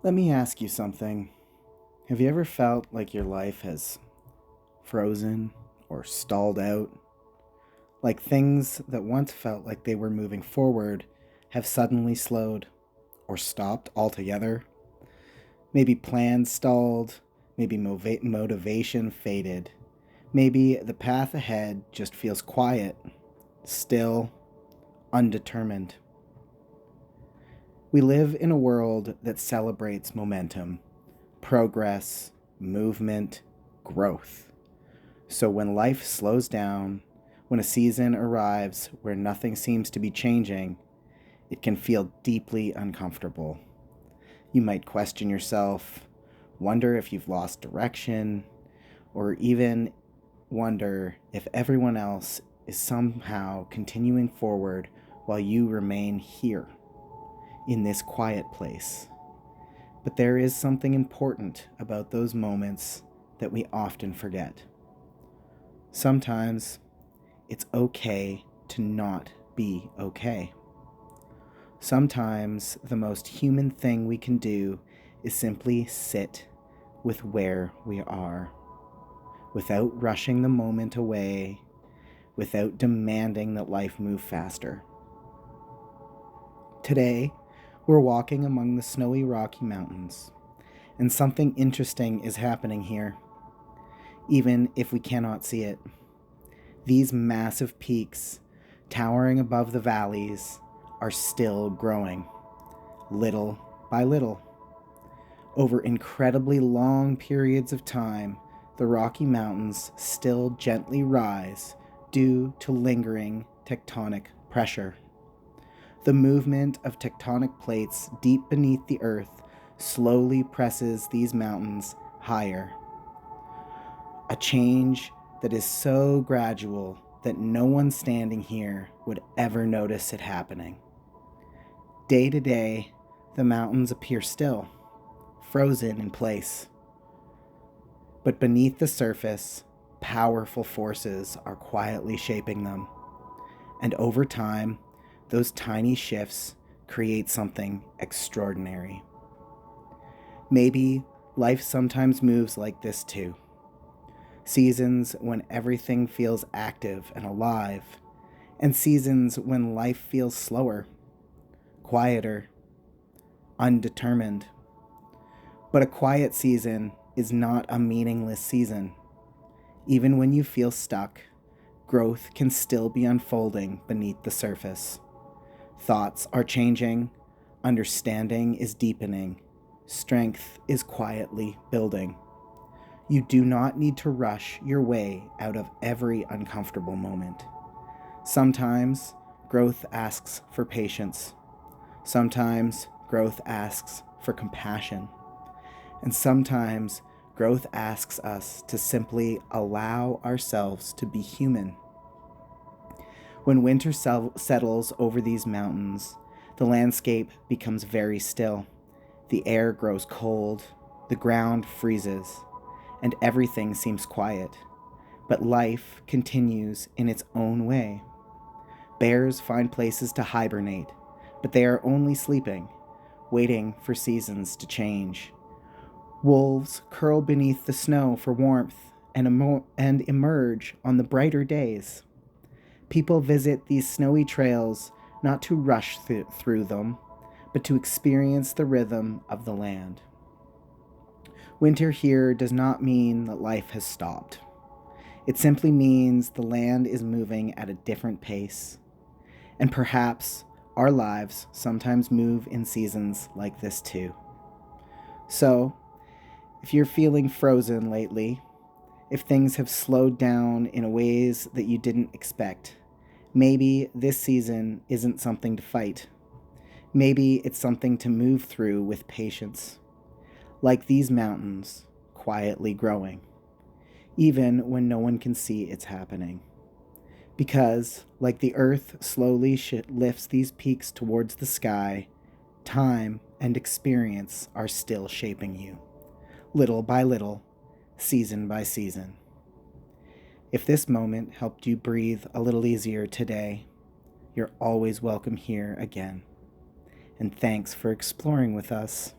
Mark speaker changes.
Speaker 1: Let me ask you something. Have you ever felt like your life has frozen or stalled out? Like things that once felt like they were moving forward have suddenly slowed or stopped altogether? Maybe plans stalled, maybe motivation faded, maybe the path ahead just feels quiet, still, undetermined. We live in a world that celebrates momentum, progress, movement, growth. So when life slows down, when a season arrives where nothing seems to be changing, it can feel deeply uncomfortable. You might question yourself, wonder if you've lost direction, or even wonder if everyone else is somehow continuing forward while you remain here in this quiet place. But there is something important about those moments that we often forget. Sometimes it's okay to not be okay. Sometimes the most human thing we can do is simply sit with where we are, without rushing the moment away, without demanding that life move faster. Today, we're walking among the snowy Rocky Mountains, and something interesting is happening here, even if we cannot see it. These massive peaks, towering above the valleys, are still growing, little by little. Over incredibly long periods of time, the Rocky Mountains still gently rise due to lingering tectonic pressure. The movement of tectonic plates deep beneath the earth slowly presses these mountains higher. A change that is so gradual that no one standing here would ever notice it happening. Day to day, the mountains appear still, frozen in place. But beneath the surface, powerful forces are quietly shaping them. And over time, those tiny shifts create something extraordinary. Maybe life sometimes moves like this too. Seasons when everything feels active and alive, and seasons when life feels slower, quieter, undetermined. But a quiet season is not a meaningless season. Even when you feel stuck, growth can still be unfolding beneath the surface. Thoughts are changing, understanding is deepening, strength is quietly building. You do not need to rush your way out of every uncomfortable moment. Sometimes growth asks for patience. Sometimes growth asks for compassion. And sometimes growth asks us to simply allow ourselves to be human. When winter settles over these mountains, the landscape becomes very still. The air grows cold, the ground freezes, and everything seems quiet. But life continues in its own way. Bears find places to hibernate, but they are only sleeping, waiting for seasons to change. Wolves curl beneath the snow for warmth and emerge on the brighter days. People visit these snowy trails not to rush through them, but to experience the rhythm of the land. Winter here does not mean that life has stopped. It simply means the land is moving at a different pace. And perhaps our lives sometimes move in seasons like this too. So, if you're feeling frozen lately, if things have slowed down in ways that you didn't expect, maybe this season isn't something to fight. Maybe it's something to move through with patience, like these mountains quietly growing, even when no one can see it's happening. Because, like the earth slowly lifts these peaks towards the sky, time and experience are still shaping you, little by little, season by season. If this moment helped you breathe a little easier today, you're always welcome here again. And thanks for exploring with us.